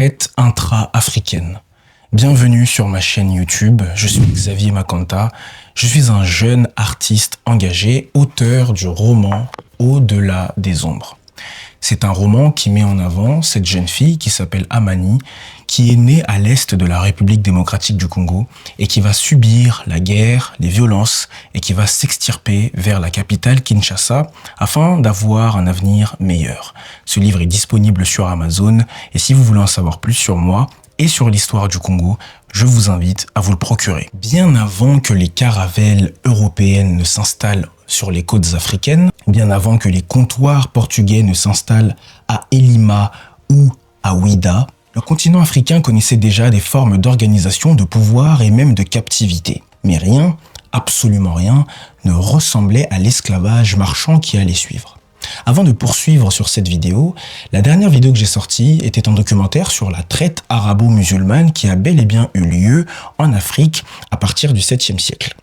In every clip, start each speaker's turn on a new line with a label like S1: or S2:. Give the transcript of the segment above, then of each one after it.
S1: traite intra-africaine. Bienvenue sur ma chaîne YouTube, je suis Xavier Makanta, je suis un jeune artiste engagé, auteur du roman Au-delà des ombres. C'est un roman qui met en avant cette jeune fille qui s'appelle Amani, qui est née à l'est de la République démocratique du Congo et qui va subir la guerre, les violences et qui va s'extirper vers la capitale Kinshasa afin d'avoir un avenir meilleur. Ce livre est disponible sur Amazon et si vous voulez en savoir plus sur moi et sur l'histoire du Congo, je vous invite à vous le procurer. Bien avant que les caravelles européennes ne s'installent sur les côtes africaines, bien avant que les comptoirs portugais ne s'installent à Elima ou à Ouida, le continent africain connaissait déjà des formes d'organisation, de pouvoir et même de captivité. Mais rien, absolument rien, ne ressemblait à l'esclavage marchand qui allait suivre. Avant de poursuivre sur cette vidéo, la dernière vidéo que j'ai sortie était un documentaire sur la traite arabo-musulmane qui a bel et bien eu lieu en Afrique à partir du 7e siècle.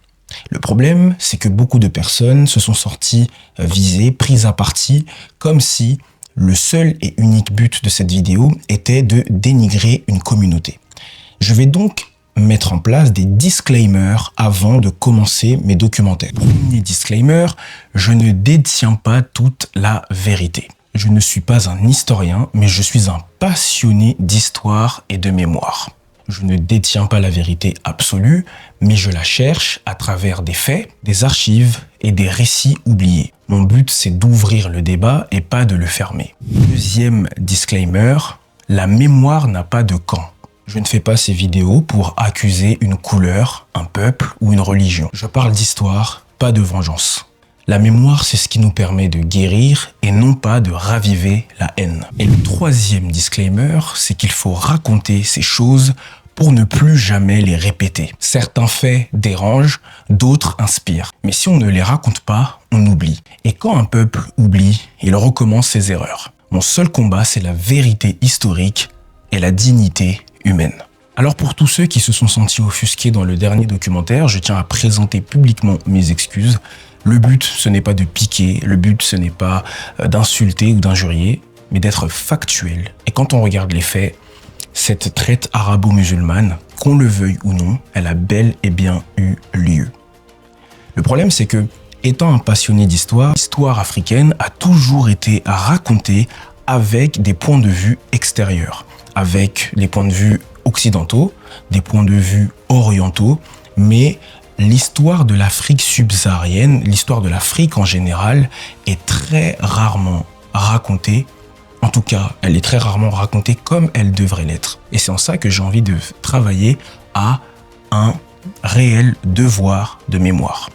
S1: Le problème, c'est que beaucoup de personnes se sont sorties visées, prises à partie, comme si le seul et unique but de cette vidéo était de dénigrer une communauté. Je vais donc mettre en place des disclaimers avant de commencer mes documentaires. Premier disclaimer, je ne détiens pas toute la vérité. Je ne suis pas un historien, mais je suis un passionné d'histoire et de mémoire. Je ne détiens pas la vérité absolue, mais je la cherche à travers des faits, des archives et des récits oubliés. Mon but, c'est d'ouvrir le débat et pas de le fermer. Deuxième disclaimer, la mémoire n'a pas de camp. Je ne fais pas ces vidéos pour accuser une couleur, un peuple ou une religion. Je parle d'histoire, pas de vengeance. La mémoire, c'est ce qui nous permet de guérir et non pas de raviver la haine. Et le troisième disclaimer, c'est qu'il faut raconter ces choses pour ne plus jamais les répéter. Certains faits dérangent, d'autres inspirent. Mais si on ne les raconte pas, on oublie. Et quand un peuple oublie, il recommence ses erreurs. Mon seul combat, c'est la vérité historique et la dignité humaine. Alors pour tous ceux qui se sont sentis offusqués dans le dernier documentaire, je tiens à présenter publiquement mes excuses. Le but, ce n'est pas de piquer, le but, ce n'est pas d'insulter ou d'injurier, mais d'être factuel. Et quand on regarde les faits, cette traite arabo-musulmane, qu'on le veuille ou non, elle a bel et bien eu lieu. Le problème, c'est que, étant un passionné d'histoire, l'histoire africaine a toujours été racontée avec des points de vue extérieurs, avec les points de vue occidentaux, des points de vue orientaux, mais l'histoire de l'Afrique subsaharienne, l'histoire de l'Afrique en général, est très rarement racontée. En tout cas, elle est très rarement racontée comme elle devrait l'être. Et c'est en ça que j'ai envie de travailler à un réel devoir de mémoire.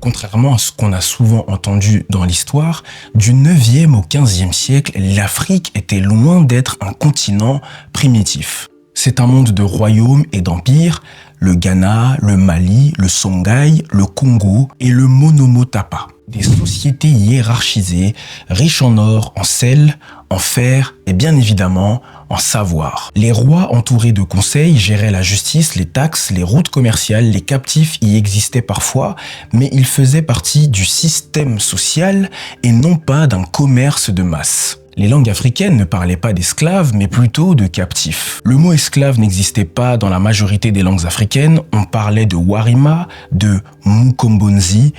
S1: Contrairement à ce qu'on a souvent entendu dans l'histoire, du 9e au 15e siècle, l'Afrique était loin d'être un continent primitif. C'est un monde de royaumes et d'empires, le Ghana, le Mali, le Songhai, le Congo et le Monomotapa. Des sociétés hiérarchisées, riches en or, en sel, en fer et bien évidemment en savoir. Les rois entourés de conseils géraient la justice, les taxes, les routes commerciales, les captifs y existaient parfois, mais ils faisaient partie du système social et non pas d'un commerce de masse. Les langues africaines ne parlaient pas d'esclaves, mais plutôt de captifs. Le mot esclave n'existait pas dans la majorité des langues africaines, on parlait de warima, de mukombonzi,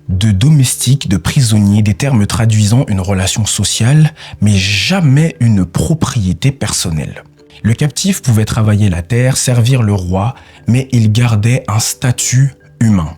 S1: de domestiques, de prisonniers, des termes traduisant une relation sociale, mais jamais une propriété personnelle. Le captif pouvait travailler la terre, servir le roi, mais il gardait un statut humain.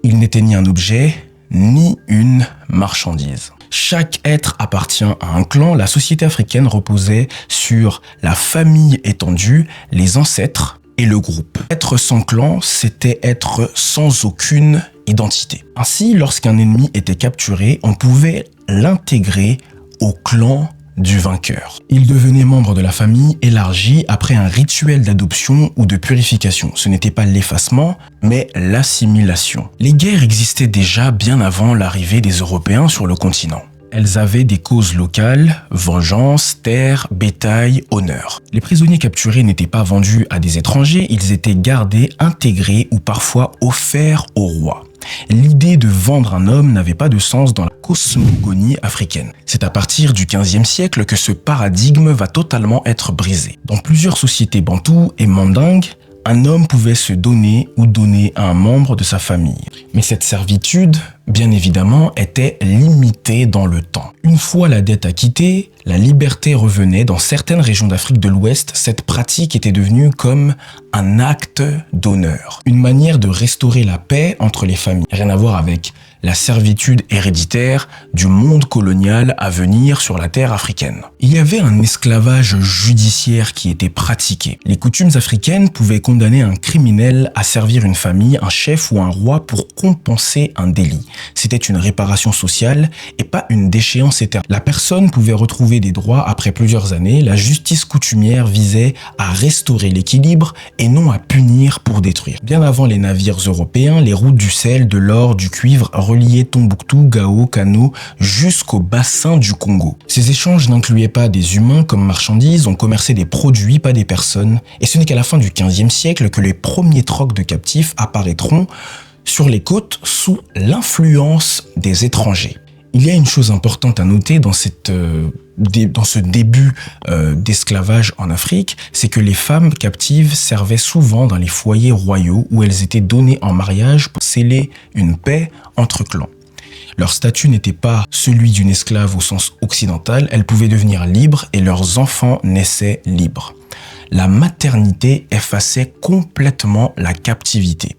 S1: Il n'était ni un objet, ni une marchandise. Chaque être appartient à un clan. La société africaine reposait sur la famille étendue, les ancêtres et le groupe. Être sans clan, c'était être sans aucune identité. Ainsi, lorsqu'un ennemi était capturé, on pouvait l'intégrer au clan du vainqueur. Il devenait membre de la famille élargie après un rituel d'adoption ou de purification. Ce n'était pas l'effacement, mais l'assimilation. Les guerres existaient déjà bien avant l'arrivée des Européens sur le continent. Elles avaient des causes locales, vengeance, terre, bétail, honneur. Les prisonniers capturés n'étaient pas vendus à des étrangers, ils étaient gardés, intégrés ou parfois offerts au roi. L'idée de vendre un homme n'avait pas de sens dans la cosmogonie africaine. C'est à partir du XVe siècle que ce paradigme va totalement être brisé. Dans plusieurs sociétés bantoues et mandingues, un homme pouvait se donner ou donner à un membre de sa famille. Mais cette servitude, bien évidemment, était limitée dans le temps. Une fois la dette acquittée, la liberté revenait. Dans certaines régions d'Afrique de l'Ouest, cette pratique était devenue comme un acte d'honneur. Une manière de restaurer la paix entre les familles. Rien à voir avec la servitude héréditaire du monde colonial à venir sur la terre africaine. Il y avait un esclavage judiciaire qui était pratiqué. Les coutumes africaines pouvaient condamner un criminel à servir une famille, un chef ou un roi pour compenser un délit. C'était une réparation sociale et pas une déchéance éternelle. La personne pouvait retrouver des droits après plusieurs années. La justice coutumière visait à restaurer l'équilibre et non à punir pour détruire. Bien avant les navires européens, les routes du sel, de l'or, du cuivre reliaient Tombouctou, Gao, Kano jusqu'au bassin du Congo. Ces échanges n'incluaient pas des humains comme marchandises, on commerçait des produits, pas des personnes. Et ce n'est qu'à la fin du XVe siècle que les premiers trocs de captifs apparaîtront sur les côtes sous l'influence des étrangers. Il y a une chose importante à noter dans ce début d'esclavage en Afrique, c'est que les femmes captives servaient souvent dans les foyers royaux où elles étaient données en mariage pour sceller une paix entre clans. Leur statut n'était pas celui d'une esclave au sens occidental, elles pouvaient devenir libres et leurs enfants naissaient libres. La maternité effaçait complètement la captivité.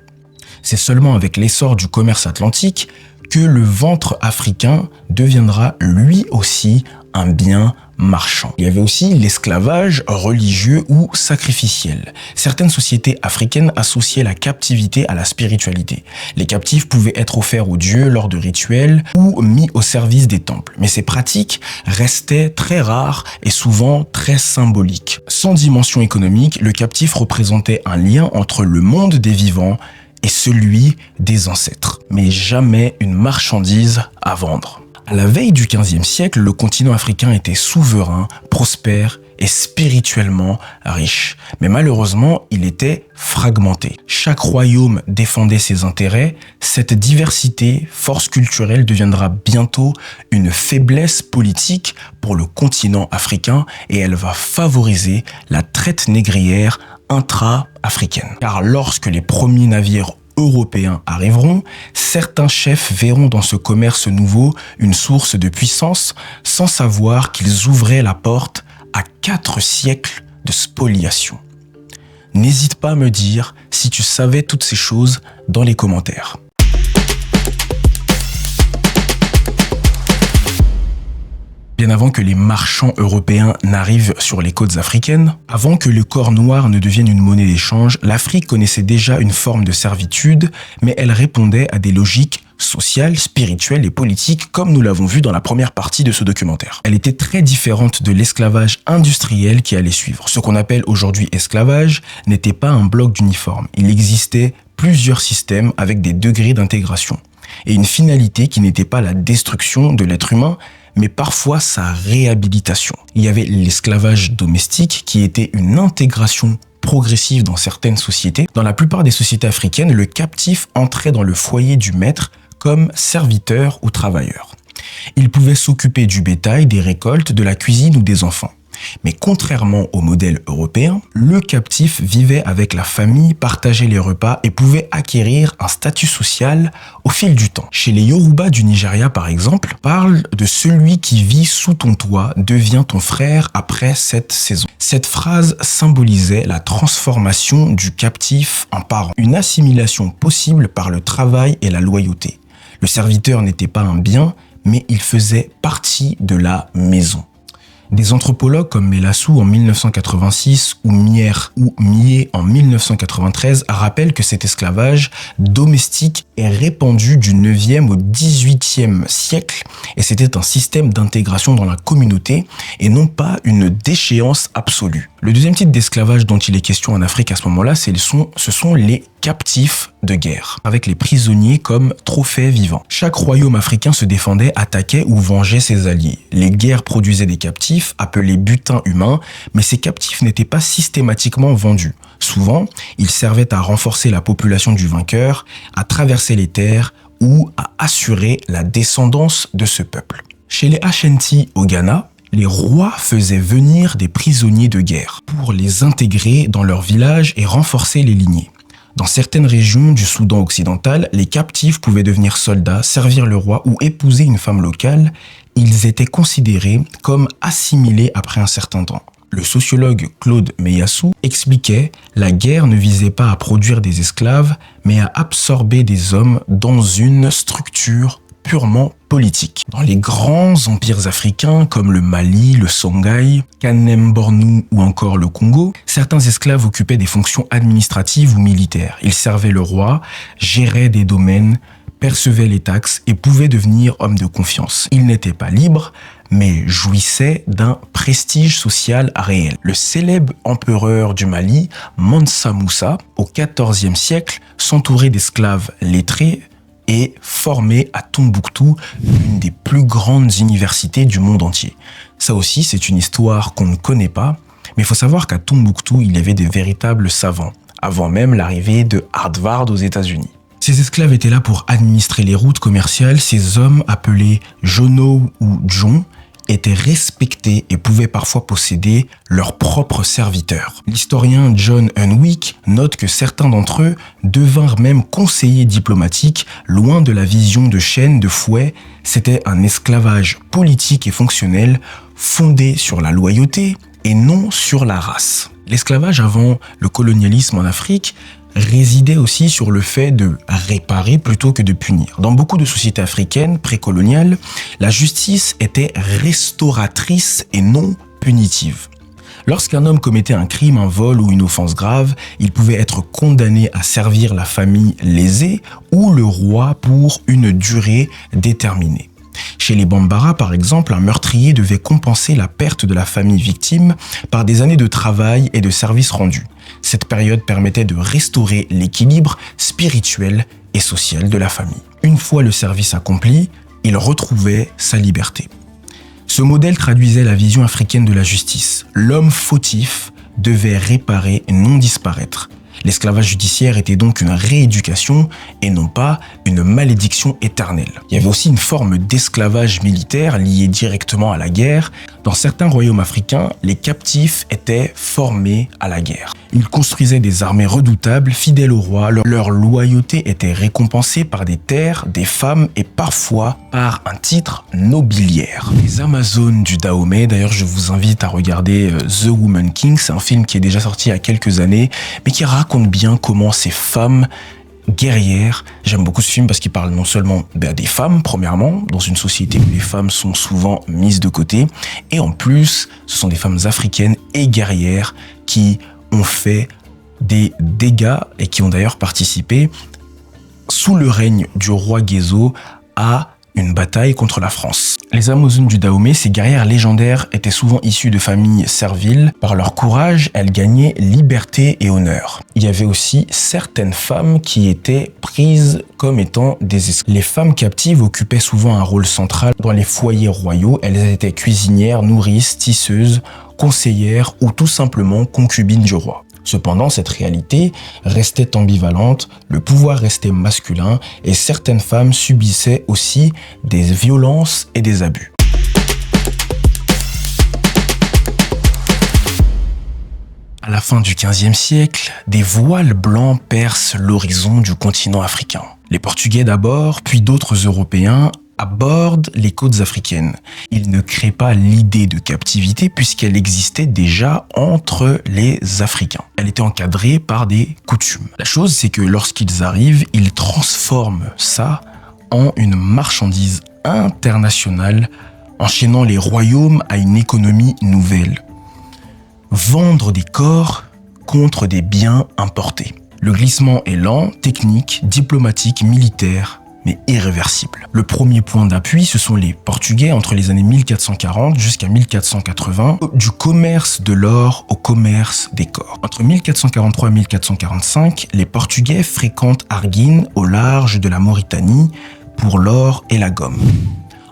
S1: C'est seulement avec l'essor du commerce atlantique que le ventre africain deviendra lui aussi un bien marchand. Il y avait aussi l'esclavage religieux ou sacrificiel. Certaines sociétés africaines associaient la captivité à la spiritualité. Les captifs pouvaient être offerts aux dieux lors de rituels ou mis au service des temples. Mais ces pratiques restaient très rares et souvent très symboliques. Sans dimension économique, le captif représentait un lien entre le monde des vivants et celui des ancêtres, mais jamais une marchandise à vendre. À la veille du XVe siècle, le continent africain était souverain, prospère et spirituellement riche. Mais malheureusement, il était fragmenté. Chaque royaume défendait ses intérêts. Cette diversité, force culturelle, deviendra bientôt une faiblesse politique pour le continent africain et elle va favoriser la traite négrière intra-africaine. Car lorsque les premiers navires européens arriveront, certains chefs verront dans ce commerce nouveau une source de puissance sans savoir qu'ils ouvraient la porte à 4 siècles de spoliation. N'hésite pas à me dire si tu savais toutes ces choses dans les commentaires. Bien avant que les marchands européens n'arrivent sur les côtes africaines, avant que le corps noir ne devienne une monnaie d'échange, l'Afrique connaissait déjà une forme de servitude, mais elle répondait à des logiques sociales, spirituelles et politiques, comme nous l'avons vu dans la première partie de ce documentaire. Elle était très différente de l'esclavage industriel qui allait suivre. Ce qu'on appelle aujourd'hui esclavage n'était pas un bloc d'uniforme. Il existait plusieurs systèmes avec des degrés d'intégration et une finalité qui n'était pas la destruction de l'être humain, mais parfois sa réhabilitation. Il y avait l'esclavage domestique qui était une intégration progressive dans certaines sociétés. Dans la plupart des sociétés africaines, le captif entrait dans le foyer du maître comme serviteur ou travailleur. Il pouvait s'occuper du bétail, des récoltes, de la cuisine ou des enfants. Mais contrairement au modèle européen, le captif vivait avec la famille, partageait les repas et pouvait acquérir un statut social au fil du temps. Chez les Yoruba du Nigeria par exemple, parle de celui qui vit sous ton toit devient ton frère après cette saison. Cette phrase symbolisait la transformation du captif en parent, une assimilation possible par le travail et la loyauté. Le serviteur n'était pas un bien, mais il faisait partie de la maison. Des anthropologues comme Melassou en 1986 ou Mier en 1993 rappellent que cet esclavage domestique est répandu du 9e au 18e siècle et c'était un système d'intégration dans la communauté et non pas une déchéance absolue. Le deuxième type d'esclavage dont il est question en Afrique à ce moment-là, ce sont les captifs de guerre, avec les prisonniers comme trophées vivants. Chaque royaume africain se défendait, attaquait ou vengeait ses alliés. Les guerres produisaient des captifs, appelés butins humains, mais ces captifs n'étaient pas systématiquement vendus. Souvent, ils servaient à renforcer la population du vainqueur, à traverser les terres ou à assurer la descendance de ce peuple. Chez les Ashanti au Ghana, les rois faisaient venir des prisonniers de guerre pour les intégrer dans leur village et renforcer les lignées. Dans certaines régions du Soudan occidental, les captifs pouvaient devenir soldats, servir le roi ou épouser une femme locale. Ils étaient considérés comme assimilés après un certain temps. Le sociologue Claude Meyassou expliquait « La guerre ne visait pas à produire des esclaves, mais à absorber des hommes dans une structure purement politique. » Dans les grands empires africains comme le Mali, le Songhai, Kanem-Bornou ou encore le Congo, certains esclaves occupaient des fonctions administratives ou militaires. Ils servaient le roi, géraient des domaines, percevaient les taxes et pouvaient devenir hommes de confiance. Ils n'étaient pas libres, mais jouissaient d'un prestige social réel. Le célèbre empereur du Mali, Mansa Moussa, au XIVe siècle, s'entourait d'esclaves lettrés et formé à Tombouctou, l'une des plus grandes universités du monde entier. Ça aussi, c'est une histoire qu'on ne connaît pas, mais il faut savoir qu'à Tombouctou, il y avait des véritables savants, avant même l'arrivée de Harvard aux États-Unis. Ces esclaves étaient là pour administrer les routes commerciales. Ces hommes, appelés Jono ou Djon, étaient respectés et pouvaient parfois posséder leurs propres serviteurs. L'historien John Hunwick note que certains d'entre eux devinrent même conseillers diplomatiques, loin de la vision de chaîne de fouet. C'était un esclavage politique et fonctionnel fondé sur la loyauté et non sur la race. L'esclavage avant le colonialisme en Afrique résidait aussi sur le fait de réparer plutôt que de punir. Dans beaucoup de sociétés africaines précoloniales, la justice était restauratrice et non punitive. Lorsqu'un homme commettait un crime, un vol ou une offense grave, il pouvait être condamné à servir la famille lésée ou le roi pour une durée déterminée. Chez les Bambara, par exemple, un meurtrier devait compenser la perte de la famille victime par des années de travail et de services rendus. Cette période permettait de restaurer l'équilibre spirituel et social de la famille. Une fois le service accompli, il retrouvait sa liberté. Ce modèle traduisait la vision africaine de la justice. L'homme fautif devait réparer et non disparaître. L'esclavage judiciaire était donc une rééducation et non pas une malédiction éternelle. Il y avait aussi une forme d'esclavage militaire liée directement à la guerre. Dans certains royaumes africains, les captifs étaient formés à la guerre. Ils construisaient des armées redoutables, fidèles au roi. Leur loyauté était récompensée par des terres, des femmes et parfois par un titre nobiliaire. Les Amazones du Dahomey, d'ailleurs je vous invite à regarder The Woman King, c'est un film qui est déjà sorti il y a quelques années, mais qui raconte bien comment ces femmes guerrières, j'aime beaucoup ce film parce qu'il parle non seulement des femmes, premièrement, dans une société où les femmes sont souvent mises de côté, et en plus, ce sont des femmes africaines et guerrières qui ont fait des dégâts et qui ont d'ailleurs participé, sous le règne du roi Guézo, à une bataille contre la France. Les Amazones du Dahomey, ces guerrières légendaires, étaient souvent issues de familles serviles. Par leur courage, elles gagnaient liberté et honneur. Il y avait aussi certaines femmes qui étaient prises comme étant des esclaves. Les femmes captives occupaient souvent un rôle central dans les foyers royaux. Elles étaient cuisinières, nourrices, tisseuses, conseillères ou tout simplement concubines du roi. Cependant, cette réalité restait ambivalente, le pouvoir restait masculin et certaines femmes subissaient aussi des violences et des abus. À la fin du XVe siècle, des voiles blancs percent l'horizon du continent africain. Les Portugais d'abord, puis d'autres Européens abordent les côtes africaines. Ils ne créent pas l'idée de captivité puisqu'elle existait déjà entre les Africains. Elle était encadrée par des coutumes. La chose, c'est que lorsqu'ils arrivent, ils transforment ça en une marchandise internationale, enchaînant les royaumes à une économie nouvelle. Vendre des corps contre des biens importés. Le glissement est lent, technique, diplomatique, militaire, mais irréversible. Le premier point d'appui, ce sont les Portugais entre les années 1440 jusqu'à 1480, du commerce de l'or au commerce des corps. Entre 1443 et 1445, les Portugais fréquentent Arguin au large de la Mauritanie pour l'or et la gomme.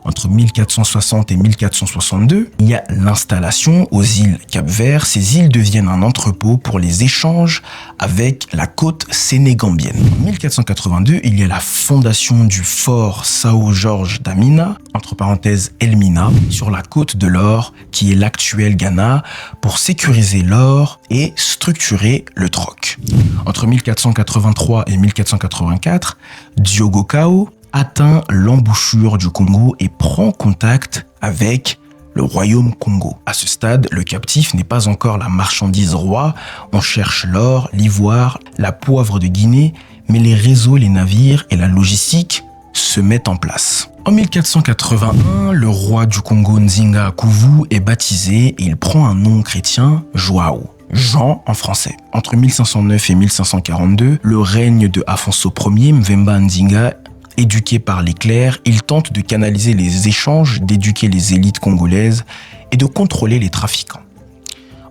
S1: Entre 1460 et 1462, il y a l'installation aux îles Cap-Vert. Ces îles deviennent un entrepôt pour les échanges avec la côte sénégambienne. En 1482, il y a la fondation du fort São Jorge da Mina, entre parenthèses Elmina, sur la côte de l'or, qui est l'actuel Ghana, pour sécuriser l'or et structurer le troc. Entre 1483 et 1484, Diogo Cao atteint l'embouchure du Congo et prend contact avec le royaume Congo. À ce stade, le captif n'est pas encore la marchandise roi, on cherche l'or, l'ivoire, la poivre de Guinée, mais les réseaux, les navires et la logistique se mettent en place. En 1481, le roi du Congo Nzinga Akuvu est baptisé et il prend un nom chrétien, Joao. Jean en français. Entre 1509 et 1542, le règne de Afonso Ier, Mvemba Nzinga, éduqué par les clercs, il tente de canaliser les échanges, d'éduquer les élites congolaises et de contrôler les trafiquants.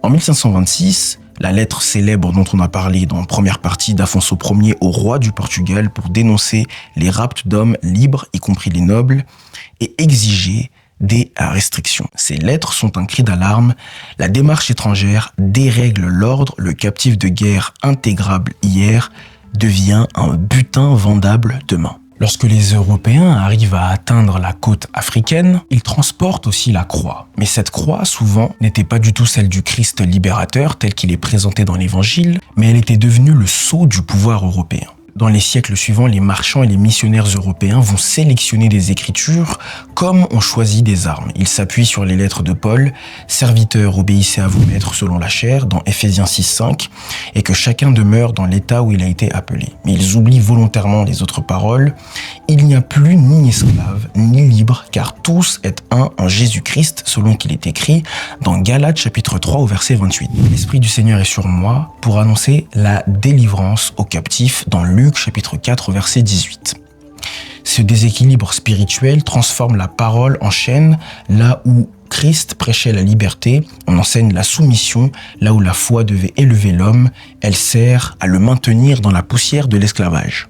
S1: En 1526, la lettre célèbre dont on a parlé dans la première partie d'Afonso Ier au roi du Portugal pour dénoncer les rapts d'hommes libres, y compris les nobles, et exiger des restrictions. Ces lettres sont un cri d'alarme. La démarche étrangère dérègle l'ordre. Le captif de guerre intégrable hier devient un butin vendable demain. Lorsque les Européens arrivent à atteindre la côte africaine, ils transportent aussi la croix. Mais cette croix, souvent, n'était pas du tout celle du Christ libérateur tel qu'il est présenté dans l'Évangile, mais elle était devenue le sceau du pouvoir européen. Dans les siècles suivants, les marchands et les missionnaires européens vont sélectionner des écritures comme on choisit des armes. Ils s'appuient sur les lettres de Paul, « Serviteurs, obéissez à vos maîtres selon la chair » dans Ephésiens 6:5, et que chacun demeure dans l'état où il a été appelé. Mais ils oublient volontairement les autres paroles. Il n'y a plus ni esclave, ni libre, car tous êtes un en Jésus-Christ, selon qu'il est écrit dans Galates chapitre 3 au verset 28. L'Esprit du Seigneur est sur moi pour annoncer la délivrance aux captifs dans Luc chapitre 4 verset 18. Ce déséquilibre spirituel transforme la parole en chaîne. Là où Christ prêchait la liberté, on enseigne la soumission. Là où la foi devait élever l'homme, elle sert à le maintenir dans la poussière de l'esclavage.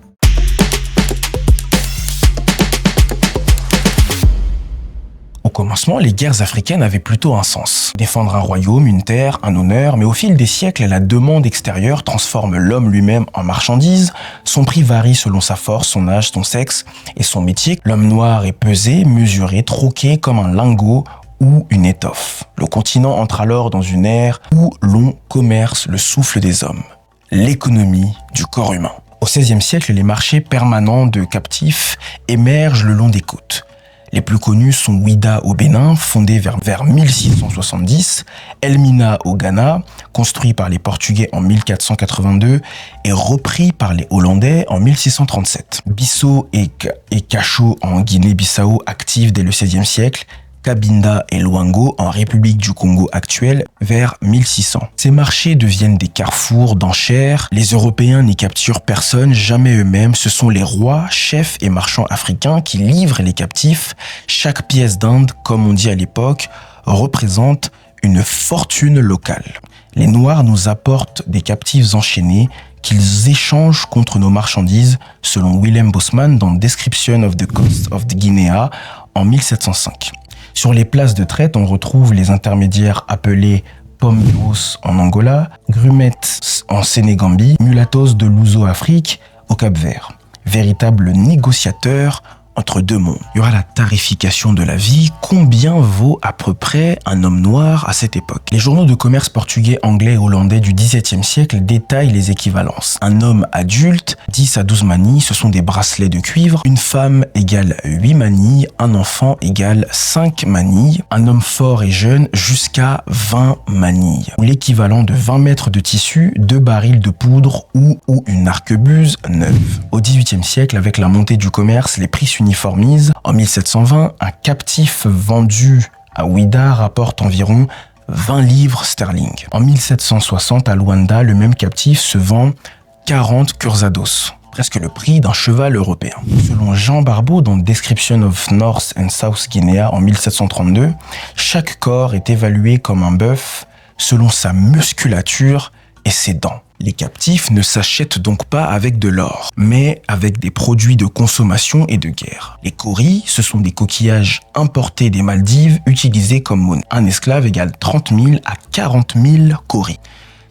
S1: Au commencement, les guerres africaines avaient plutôt un sens. Défendre un royaume, une terre, un honneur, mais au fil des siècles, la demande extérieure transforme l'homme lui-même en marchandise. Son prix varie selon sa force, son âge, son sexe et son métier. L'homme noir est pesé, mesuré, troqué comme un lingot ou une étoffe. Le continent entre alors dans une ère où l'on commerce le souffle des hommes. L'économie du corps humain. Au XVIe siècle, les marchés permanents de captifs émergent le long des côtes. Les plus connus sont Ouida au Bénin, fondé vers 1670, Elmina au Ghana, construit par les Portugais en 1482 et repris par les Hollandais en 1637. Bissau et Cachot en Guinée-Bissau, actifs dès le XVIe siècle, Cabinda et Luango en République du Congo actuelle vers 1600. Ces marchés deviennent des carrefours d'enchères. Les Européens n'y capturent personne, jamais eux-mêmes. Ce sont les rois, chefs et marchands africains qui livrent les captifs. Chaque pièce d'Inde, comme on dit à l'époque, représente une fortune locale. Les Noirs nous apportent des captifs enchaînés qu'ils échangent contre nos marchandises, selon Willem Bosman dans Description of the Coast of the Guinea en 1705. Sur les places de traite, on retrouve les intermédiaires appelés Pommeros en Angola, Grumettes en Sénégambie, Mulattos de Luso-Afrique au Cap-Vert. Véritables négociateurs entre deux mondes. Il y aura la tarification de la vie. Combien vaut à peu près un homme noir à cette époque? Les journaux de commerce portugais, anglais et hollandais du XVIIe siècle détaillent les équivalences. Un homme adulte, 10 à 12 manilles, ce sont des bracelets de cuivre. Une femme égale 8 manilles. Un enfant égale 5 manilles. Un homme fort et jeune jusqu'à 20 manilles. L'équivalent de 20 mètres de tissu, 2 barils de poudre ou une arquebuse neuve. Au XVIIIe siècle, avec la montée du commerce, les prix s'uniformisent. En 1720, un captif vendu à Ouida rapporte environ 20 livres sterling. En 1760, à Luanda, le même captif se vend 40 curzados, presque le prix d'un cheval européen. Selon Jean Barbeau dans Description of North and South Guinea en 1732, chaque corps est évalué comme un bœuf selon sa musculature et ses dents. Les captifs ne s'achètent donc pas avec de l'or, mais avec des produits de consommation et de guerre. Les kauris, ce sont des coquillages importés des Maldives utilisés comme monnaie. Un esclave égale 30 000 à 40 000 kauris.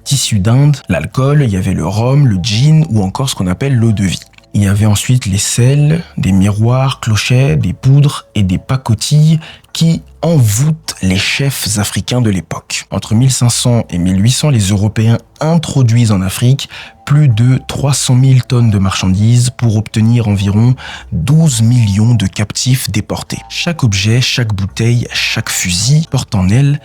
S1: Tissu d'Inde, l'alcool, il y avait le rhum, le gin ou encore ce qu'on appelle l'eau de vie. Il y avait ensuite les sels, des miroirs, clochets, des poudres et des pacotilles qui envoûtent les chefs africains de l'époque. Entre 1500 et 1800, les Européens introduisent en Afrique plus de 300 000 tonnes de marchandises pour obtenir environ 12 millions de captifs déportés. Chaque objet, chaque bouteille, chaque fusil porte en elle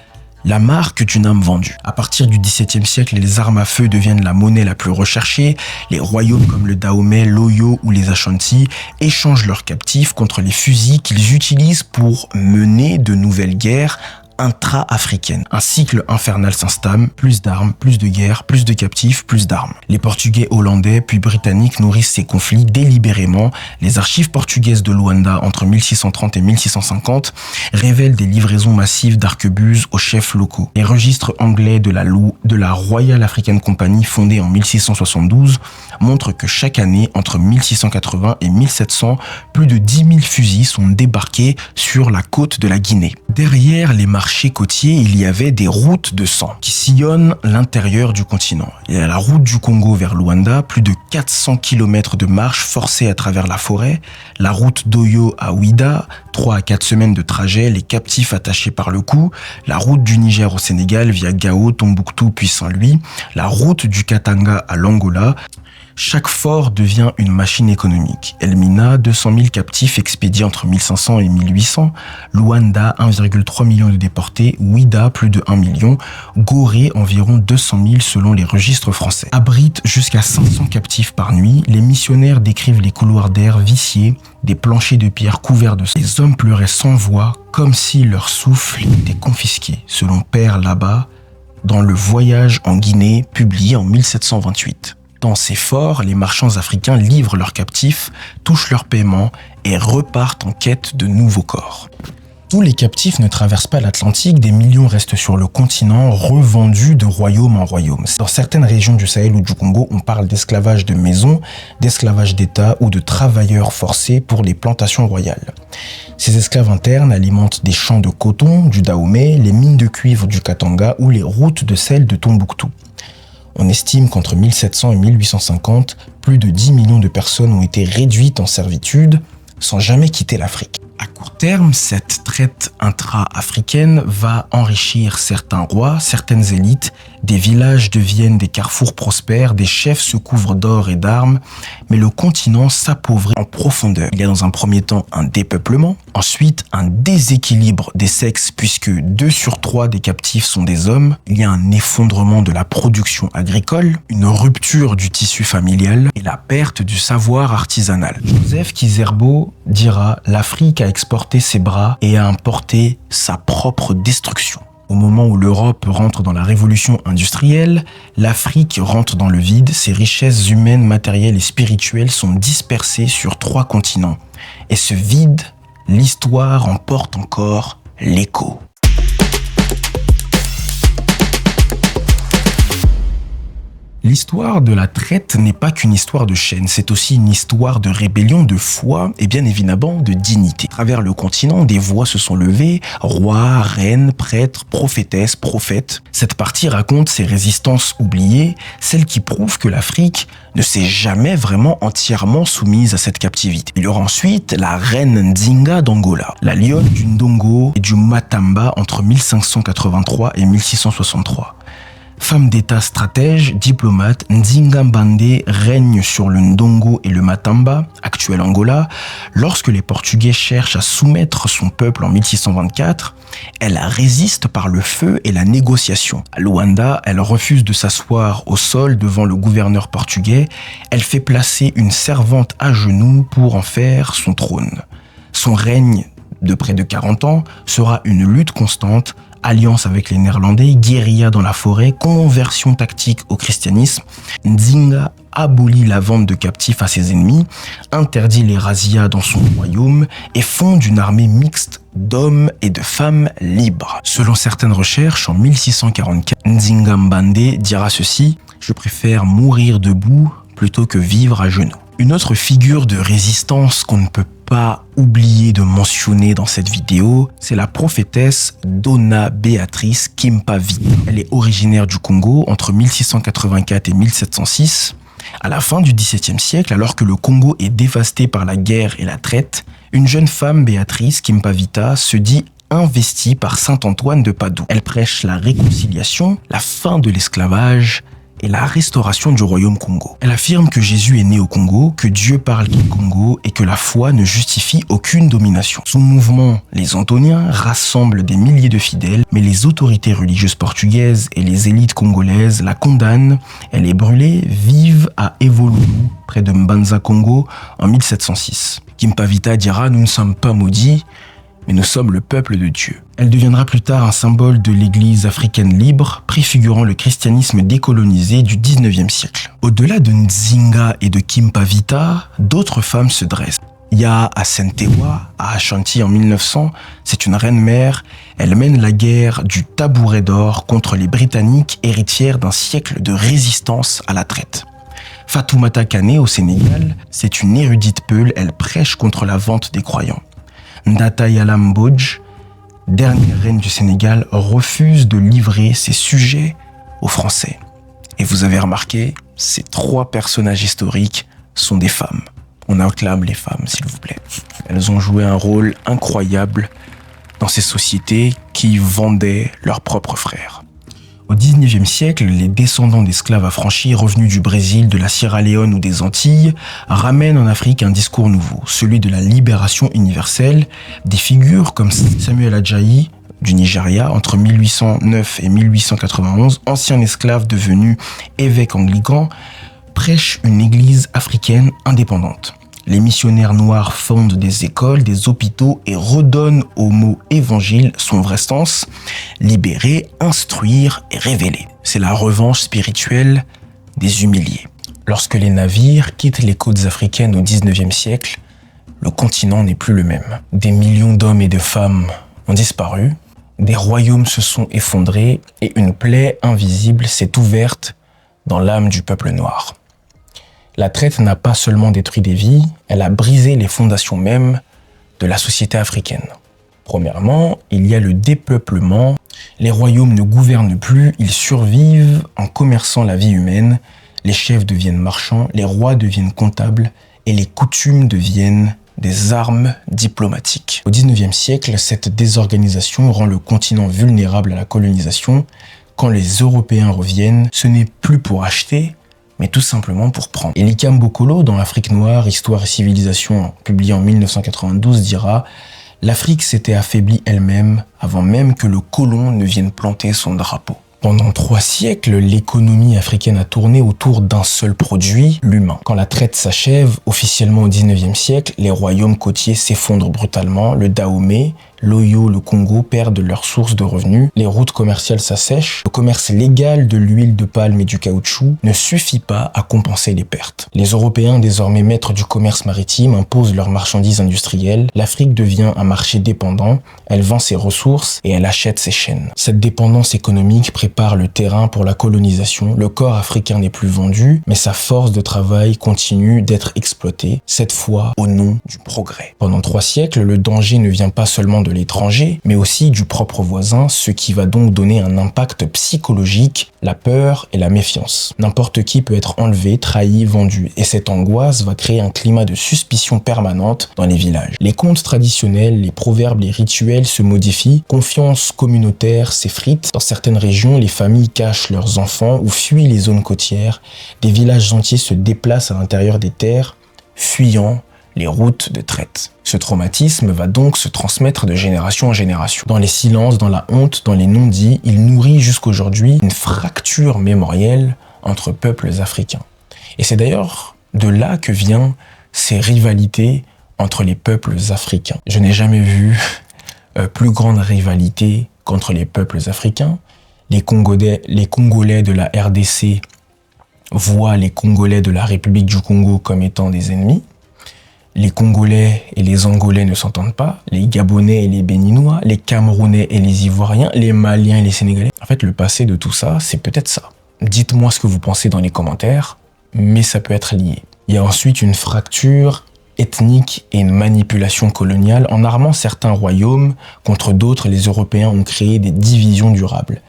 S1: la marque d'une âme vendue. À partir du XVIIe siècle, les armes à feu deviennent la monnaie la plus recherchée. Les royaumes comme le Dahomey, l'Oyo ou les Ashanti échangent leurs captifs contre les fusils qu'ils utilisent pour mener de nouvelles guerres intra-africaine. Un cycle infernal s'installe, plus d'armes, plus de guerres, plus de captifs, plus d'armes. Les Portugais, Hollandais puis Britanniques nourrissent ces conflits délibérément. Les archives portugaises de Luanda entre 1630 et 1650 révèlent des livraisons massives d'arquebuses aux chefs locaux. Les registres anglais de la Royal African Company fondée en 1672 montrent que chaque année, entre 1680 et 1700, plus de 10 000 fusils sont débarqués sur la côte de la Guinée. Derrière les marchés côtiers, il y avait des routes de sang qui sillonnent l'intérieur du continent. Il y a la route du Congo vers Luanda, plus de 400 km de marche forcée à travers la forêt. La route d'Oyo à Ouida, 3 à 4 semaines de trajet, les captifs attachés par le cou. La route du Niger au Sénégal via Gao, Tombouctou puis Saint-Louis. La route du Katanga à l'Angola. Chaque fort devient une machine économique. Elmina, 200 000 captifs expédiés entre 1500 et 1800. Luanda, 1,3 million de déportés. Ouida, plus de 1 million. Gorée, environ 200 000 selon les registres français. Abrite jusqu'à 500 captifs par nuit. Les missionnaires décrivent les couloirs d'air viciés, des planchers de pierre couverts de sang. Les hommes pleuraient sans voix, comme si leur souffle était confisqué, selon Père Labat, dans Le Voyage en Guinée, publié en 1728. Dans ces forts, les marchands africains livrent leurs captifs, touchent leur paiement et repartent en quête de nouveaux corps. Tous les captifs ne traversent pas l'Atlantique, des millions restent sur le continent, revendus de royaume en royaume. Dans certaines régions du Sahel ou du Congo, on parle d'esclavage de maison, d'esclavage d'État ou de travailleurs forcés pour les plantations royales. Ces esclaves internes alimentent des champs de coton du Dahomey, les mines de cuivre du Katanga ou les routes de sel de Tombouctou. On estime qu'entre 1700 et 1850, plus de 10 millions de personnes ont été réduites en servitude sans jamais quitter l'Afrique. À court terme, cette traite intra-africaine va enrichir certains rois, certaines élites, des villages deviennent des carrefours prospères, des chefs se couvrent d'or et d'armes, mais le continent s'appauvrit en profondeur. Il y a dans un premier temps un dépeuplement, ensuite un déséquilibre des sexes puisque 2 sur 3 des captifs sont des hommes, il y a un effondrement de la production agricole, une rupture du tissu familial et la perte du savoir artisanal. Joseph Kizerbo dira « L'Afrique a exporté ses bras et a importé sa propre destruction ». Au moment où l'Europe rentre dans la révolution industrielle, l'Afrique rentre dans le vide, ses richesses humaines, matérielles et spirituelles sont dispersées sur 3 continents. Et ce vide, l'histoire en porte encore l'écho. L'histoire de la traite n'est pas qu'une histoire de chaîne, c'est aussi une histoire de rébellion, de foi et bien évidemment de dignité. À travers le continent, des voix se sont levées, rois, reines, prêtres, prophétesses, prophètes. Cette partie raconte ces résistances oubliées, celles qui prouvent que l'Afrique ne s'est jamais vraiment entièrement soumise à cette captivité. Il y aura ensuite la reine Nzinga d'Angola, la lionne du Ndongo et du Matamba entre 1583 et 1663. Femme d'État stratège, diplomate, Nzinga Mbande règne sur le Ndongo et le Matamba, actuel Angola. Lorsque les Portugais cherchent à soumettre son peuple en 1624, elle résiste par le feu et la négociation. À Luanda, elle refuse de s'asseoir au sol devant le gouverneur portugais. Elle fait placer une servante à genoux pour en faire son trône. Son règne de près de 40 ans sera une lutte constante alliance avec les Néerlandais, guérilla dans la forêt, conversion tactique au christianisme, Nzinga abolit la vente de captifs à ses ennemis, interdit les razzias dans son royaume et fonde une armée mixte d'hommes et de femmes libres. Selon certaines recherches, en 1644, Nzinga Mbande dira ceci: « Je préfère mourir debout plutôt que vivre à genoux ». Une autre figure de résistance qu'on ne peut pas oublier de mentionner dans cette vidéo, c'est la prophétesse Dona Beatrice Kimpa-Vita. Elle est originaire du Congo entre 1684 et 1706. À la fin du XVIIe siècle, alors que le Congo est dévasté par la guerre et la traite, une jeune femme, Béatrice Kimpa-Vita, se dit investie par saint Antoine de Padoue. Elle prêche la réconciliation, la fin de l'esclavage et la restauration du royaume Congo. Elle affirme que Jésus est né au Congo, que Dieu parle du Congo et que la foi ne justifie aucune domination. Son mouvement, les Antoniens, rassemble des milliers de fidèles, mais les autorités religieuses portugaises et les élites congolaises la condamnent. Elle est brûlée vive à Evolulu, près de Mbanza, Congo, en 1706. Kimpa-Vita dira « Nous ne sommes pas maudits, mais nous sommes le peuple de Dieu ». Elle deviendra plus tard un symbole de l'église africaine libre, préfigurant le christianisme décolonisé du 19e siècle. Au-delà de Nzinga et de Kimpa-Vita, d'autres femmes se dressent. Yaa Asantewaa, à Ashanti en 1900, c'est une reine-mère. Elle mène la guerre du tabouret d'or contre les Britanniques, héritières d'un siècle de résistance à la traite. Fatoumata Kane au Sénégal, c'est une érudite peule, elle prêche contre la vente des croyants. Ndata Yala Mbodj, dernière reine du Sénégal, refuse de livrer ses sujets aux Français. Et vous avez remarqué, ces trois personnages historiques sont des femmes. On acclame les femmes, s'il vous plaît. Elles ont joué un rôle incroyable dans ces sociétés qui vendaient leurs propres frères. Au XIXe siècle, les descendants d'esclaves affranchis revenus du Brésil, de la Sierra Leone ou des Antilles ramènent en Afrique un discours nouveau, celui de la libération universelle. Des figures comme Samuel Adjaye du Nigeria entre 1809 et 1891, ancien esclave devenu évêque anglican, prêchent une église africaine indépendante. Les missionnaires noirs fondent des écoles, des hôpitaux et redonnent au mot évangile son vrai sens, libérer, instruire et révéler. C'est la revanche spirituelle des humiliés. Lorsque les navires quittent les côtes africaines au 19e siècle, le continent n'est plus le même. Des millions d'hommes et de femmes ont disparu, des royaumes se sont effondrés et une plaie invisible s'est ouverte dans l'âme du peuple noir. La traite n'a pas seulement détruit des vies, elle a brisé les fondations mêmes de la société africaine. Premièrement, il y a le dépeuplement. Les royaumes ne gouvernent plus, ils survivent en commerçant la vie humaine. Les chefs deviennent marchands, les rois deviennent comptables et les coutumes deviennent des armes diplomatiques. Au XIXe siècle, cette désorganisation rend le continent vulnérable à la colonisation. Quand les Européens reviennent, ce n'est plus pour acheter, mais tout simplement pour prendre. Elikam Bokolo, dans Afrique noire, Histoire et civilisation, publié en 1992, dira « L'Afrique s'était affaiblie elle-même avant même que le colon ne vienne planter son drapeau ». Pendant 3 siècles, l'économie africaine a tourné autour d'un seul produit, l'humain. Quand la traite s'achève, officiellement au 19e siècle, les royaumes côtiers s'effondrent brutalement, le Dahomey, l'Oyo, le Congo perdent leurs sources de revenus, les routes commerciales s'assèchent, le commerce légal de l'huile de palme et du caoutchouc ne suffit pas à compenser les pertes. Les Européens, désormais maîtres du commerce maritime, imposent leurs marchandises industrielles, l'Afrique devient un marché dépendant, elle vend ses ressources et elle achète ses chaînes. Cette dépendance économique prépare le terrain pour la colonisation, le corps africain n'est plus vendu, mais sa force de travail continue d'être exploitée, cette fois au nom du progrès. Pendant 3 siècles, le danger ne vient pas seulement de l'étranger, mais aussi du propre voisin, ce qui va donc donner un impact psychologique, la peur et la méfiance. N'importe qui peut être enlevé, trahi, vendu, et cette angoisse va créer un climat de suspicion permanente dans les villages. Les contes traditionnels, les proverbes, les rituels se modifient, confiance communautaire s'effrite. Dans certaines régions, les familles cachent leurs enfants ou fuient les zones côtières. Des villages entiers se déplacent à l'intérieur des terres, fuyant les routes de traite. Ce traumatisme va donc se transmettre de génération en génération. Dans les silences, dans la honte, dans les non-dits, il nourrit jusqu'aujourd'hui une fracture mémorielle entre peuples africains. Et c'est d'ailleurs de là que viennent ces rivalités entre les peuples africains. Je n'ai jamais vu plus grande rivalité contre les peuples africains. Les Congolais de la RDC voient les Congolais de la République du Congo comme étant des ennemis. Les Congolais et les Angolais ne s'entendent pas. Les Gabonais et les Béninois, les Camerounais et les Ivoiriens, les Maliens et les Sénégalais. En fait, le passé de tout ça, c'est peut-être ça. Dites-moi ce que vous pensez dans les commentaires, mais ça peut être lié. Il y a ensuite une fracture ethnique et une manipulation coloniale. En armant certains royaumes contre d'autres, les Européens ont créé des divisions durables.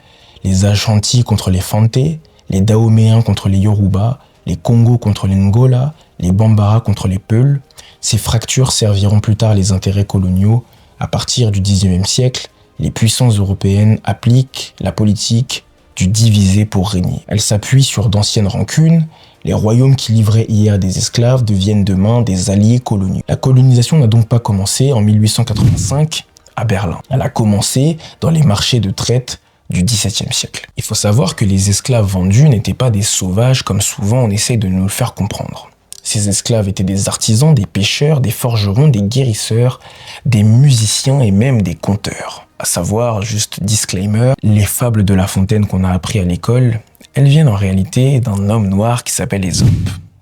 S1: Les Ashanti contre les Fanté, les Dahoméens contre les Yoruba, les Congo contre les Ngola, les Bambara contre les Peuls. Ces fractures serviront plus tard les intérêts coloniaux. À partir du XIXe siècle, les puissances européennes appliquent la politique du diviser pour régner. Elles s'appuient sur d'anciennes rancunes. Les royaumes qui livraient hier des esclaves deviennent demain des alliés coloniaux. La colonisation n'a donc pas commencé en 1885 à Berlin. Elle a commencé dans les marchés de traite du XVIIe siècle. Il faut savoir que les esclaves vendus n'étaient pas des sauvages comme souvent on essaie de nous le faire comprendre. Ces esclaves étaient des artisans, des pêcheurs, des forgerons, des guérisseurs, des musiciens et même des conteurs. À savoir, juste disclaimer, les fables de La Fontaine qu'on a appris à l'école, elles viennent en réalité d'un homme noir qui s'appelle Ésope.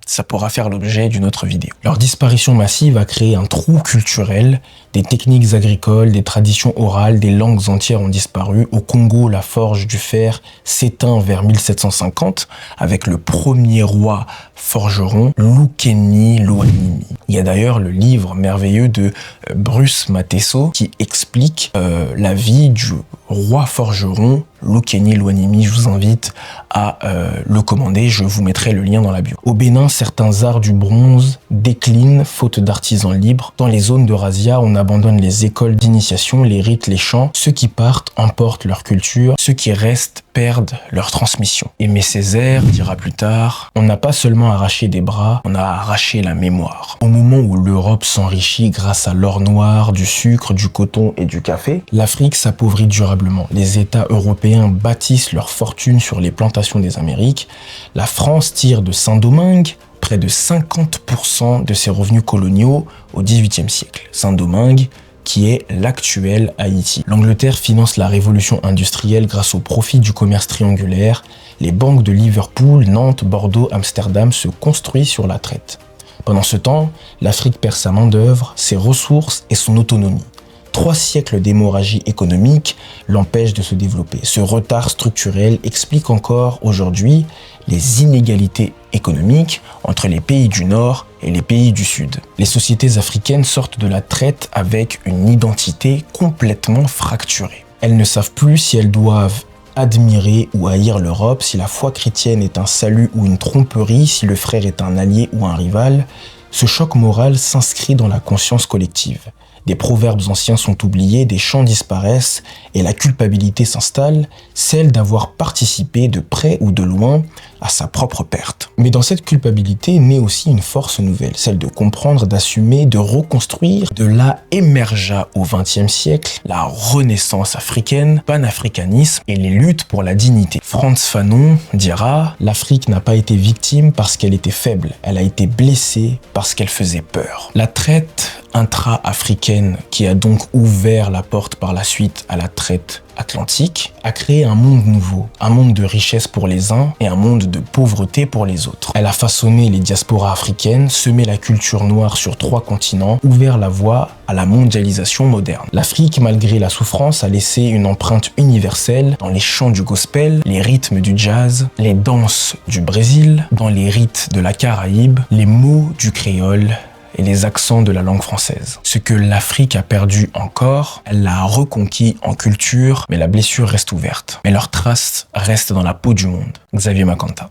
S1: Ça pourra faire l'objet d'une autre vidéo. Leur disparition massive a créé un trou culturel, des techniques agricoles, des traditions orales, des langues entières ont disparu. Au Congo, la forge du fer s'éteint vers 1750 avec le premier roi forgeron, Lukeni Lwanimi. Il y a d'ailleurs le livre merveilleux de Bruce Mateso qui explique la vie du roi forgeron Lukeni Lwanimi. Je vous invite à le commander, je vous mettrai le lien dans la bio. Au Bénin, certains arts du bronze déclinent faute d'artisans libres. Dans les zones de razzia, on abandonne les écoles d'initiation, les rites, les chants. Ceux qui partent emportent leur culture, ceux qui restent perdent leur transmission. Aimé Césaire dira plus tard, on n'a pas seulement arraché des bras, on a arraché la mémoire. Au moment où l'Europe s'enrichit grâce à l'or noir, du sucre, du coton et du café, l'Afrique s'appauvrit durablement. Les États européens bâtissent leur fortune sur les plantations des Amériques. La France tire de Saint-Domingue près de 50% de ses revenus coloniaux au XVIIIe siècle. Saint-Domingue, qui est l'actuel Haïti. L'Angleterre finance la révolution industrielle grâce au profit du commerce triangulaire. Les banques de Liverpool, Nantes, Bordeaux, Amsterdam se construisent sur la traite. Pendant ce temps, l'Afrique perd sa main-d'œuvre, ses ressources et son autonomie. 3 siècles d'hémorragie économique l'empêchent de se développer. Ce retard structurel explique encore aujourd'hui les inégalités économiques entre les pays du Nord et les pays du Sud. Les sociétés africaines sortent de la traite avec une identité complètement fracturée. Elles ne savent plus si elles doivent admirer ou haïr l'Europe, si la foi chrétienne est un salut ou une tromperie, si le frère est un allié ou un rival. Ce choc moral s'inscrit dans la conscience collective. Des proverbes anciens sont oubliés, des chants disparaissent et la culpabilité s'installe, celle d'avoir participé de près ou de loin à sa propre perte. Mais dans cette culpabilité naît aussi une force nouvelle, celle de comprendre, d'assumer, de reconstruire. De là émergea au XXe siècle la renaissance africaine, panafricanisme et les luttes pour la dignité. Frantz Fanon dira « L'Afrique n'a pas été victime parce qu'elle était faible, elle a été blessée parce qu'elle faisait peur ». La traite intra-africaine, qui a donc ouvert la porte par la suite à la traite atlantique, a créé un monde nouveau, un monde de richesse pour les uns et un monde de pauvreté pour les autres. Elle a façonné les diasporas africaines, semé la culture noire sur 3 continents, ouvert la voie à la mondialisation moderne. L'Afrique, malgré la souffrance, a laissé une empreinte universelle dans les chants du gospel, les rythmes du jazz, les danses du Brésil, dans les rites de la Caraïbe, les mots du créole et les accents de la langue française. Ce que l'Afrique a perdu encore, elle l'a reconquis en culture, mais la blessure reste ouverte. Mais leurs traces restent dans la peau du monde. Xavier Makanta.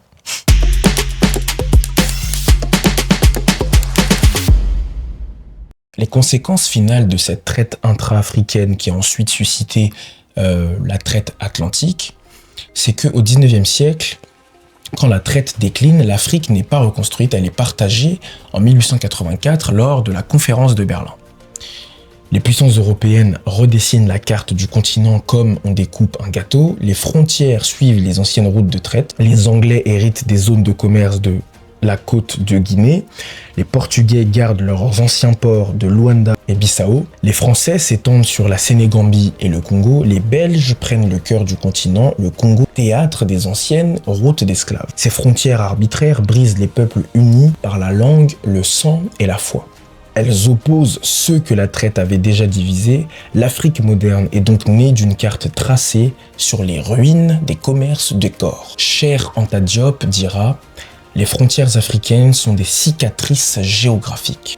S1: Les conséquences finales de cette traite intra-africaine qui a ensuite suscité la traite atlantique, c'est qu'au XIXe siècle, quand la traite décline, l'Afrique n'est pas reconstruite, elle est partagée en 1884 lors de la conférence de Berlin. Les puissances européennes redessinent la carte du continent comme on découpe un gâteau, les frontières suivent les anciennes routes de traite, les Anglais héritent des zones de commerce de la côte de Guinée. Les Portugais gardent leurs anciens ports de Luanda et Bissau. Les Français s'étendent sur la Sénégambie et le Congo. Les Belges prennent le cœur du continent, le Congo, théâtre des anciennes routes d'esclaves. Ces frontières arbitraires brisent les peuples unis par la langue, le sang et la foi. Elles opposent ceux que la traite avait déjà divisés. L'Afrique moderne est donc née d'une carte tracée sur les ruines des commerces de corps. Cher Anta Diop dira « Les frontières africaines sont des cicatrices géographiques ».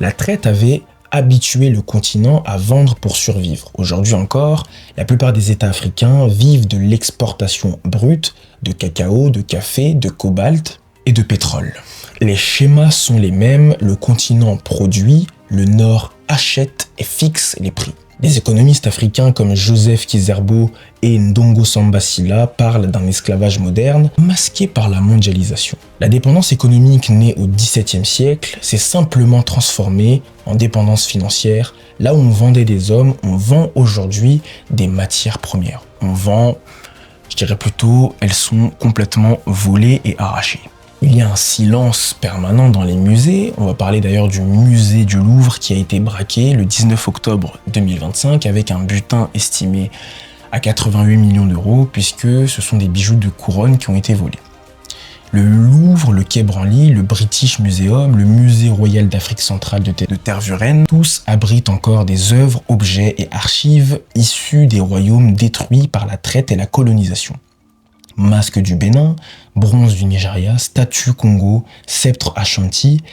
S1: La traite avait habitué le continent à vendre pour survivre. Aujourd'hui encore, la plupart des États africains vivent de l'exportation brute de cacao, de café, de cobalt et de pétrole. Les schémas sont les mêmes, le continent produit, le Nord achète et fixe les prix. Des économistes africains comme Joseph Kizerbo et Ndongo Samba Sylla parlent d'un esclavage moderne masqué par la mondialisation. La dépendance économique née au XVIIe siècle s'est simplement transformée en dépendance financière. Là où on vendait des hommes, on vend aujourd'hui des matières premières. On vend, je dirais plutôt, elles sont complètement volées et arrachées. Il y a un silence permanent dans les musées. On va parler d'ailleurs du musée du Louvre qui a été braqué le 19 octobre 2025 avec un butin estimé à 88 millions d'euros puisque ce sont des bijoux de couronne qui ont été volés. Le Louvre, le Quai Branly, le British Museum, le Musée royal d'Afrique centrale de Tervuren, tous abritent encore des œuvres, objets et archives issus des royaumes détruits par la traite et la colonisation. Masque du Bénin, bronze du Nigeria, statue Congo, sceptre Ashanti,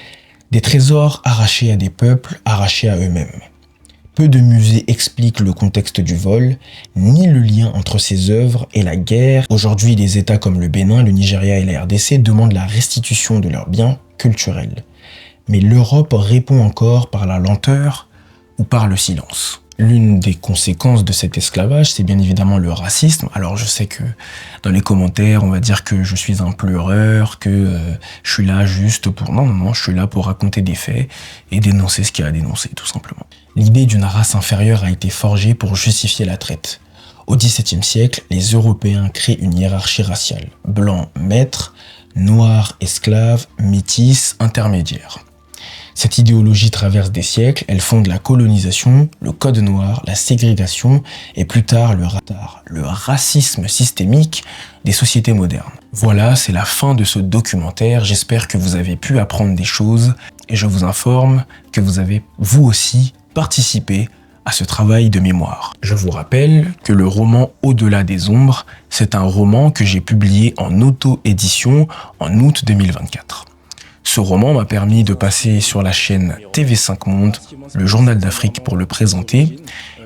S1: des trésors arrachés à des peuples, arrachés à eux-mêmes. Peu de musées expliquent le contexte du vol, ni le lien entre ces œuvres et la guerre. Aujourd'hui, des États comme le Bénin, le Nigeria et la RDC demandent la restitution de leurs biens culturels. Mais l'Europe répond encore par la lenteur ou par le silence. L'une des conséquences de cet esclavage, c'est bien évidemment le racisme. Alors je sais que dans les commentaires, on va dire que je suis un pleureur, que je suis là juste pour... Non, je suis là pour raconter des faits et dénoncer ce qu'il y a à dénoncer, tout simplement. L'idée d'une race inférieure a été forgée pour justifier la traite. Au XVIIe siècle, les Européens créent une hiérarchie raciale. Blanc, maître, noir, esclave, métis, intermédiaire. Cette idéologie traverse des siècles, elle fonde la colonisation, le code noir, la ségrégation et plus tard le racisme systémique des sociétés modernes. Voilà, c'est la fin de ce documentaire. J'espère que vous avez pu apprendre des choses et je vous informe que vous avez, vous aussi, participé à ce travail de mémoire. Je vous rappelle que le roman Au-delà des ombres, c'est un roman que j'ai publié en auto-édition en août 2024. Ce roman m'a permis de passer sur la chaîne TV5 Monde, le Journal d'Afrique pour le présenter,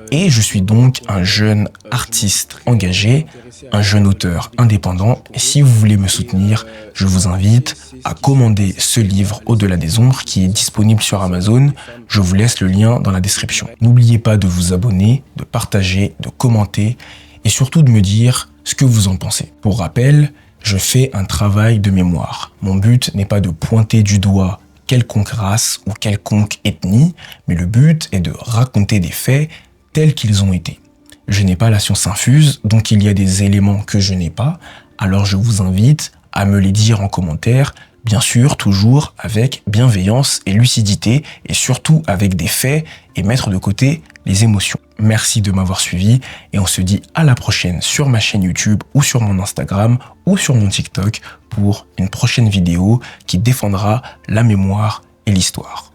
S1: et je suis donc un jeune artiste engagé, un jeune auteur indépendant. Et si vous voulez me soutenir, je vous invite à commander ce livre Au-delà des ombres qui est disponible sur Amazon. Je vous laisse le lien dans la description. N'oubliez pas de vous abonner, de partager, de commenter et surtout de me dire ce que vous en pensez. Pour rappel, je fais un travail de mémoire. Mon but n'est pas de pointer du doigt quelconque race ou quelconque ethnie, mais le but est de raconter des faits tels qu'ils ont été. Je n'ai pas la science infuse, donc il y a des éléments que je n'ai pas, alors je vous invite à me les dire en commentaire, bien sûr toujours avec bienveillance et lucidité, et surtout avec des faits et mettre de côté les émotions. Merci de m'avoir suivi et on se dit à la prochaine sur ma chaîne YouTube ou sur mon Instagram ou sur mon TikTok pour une prochaine vidéo qui défendra la mémoire et l'histoire.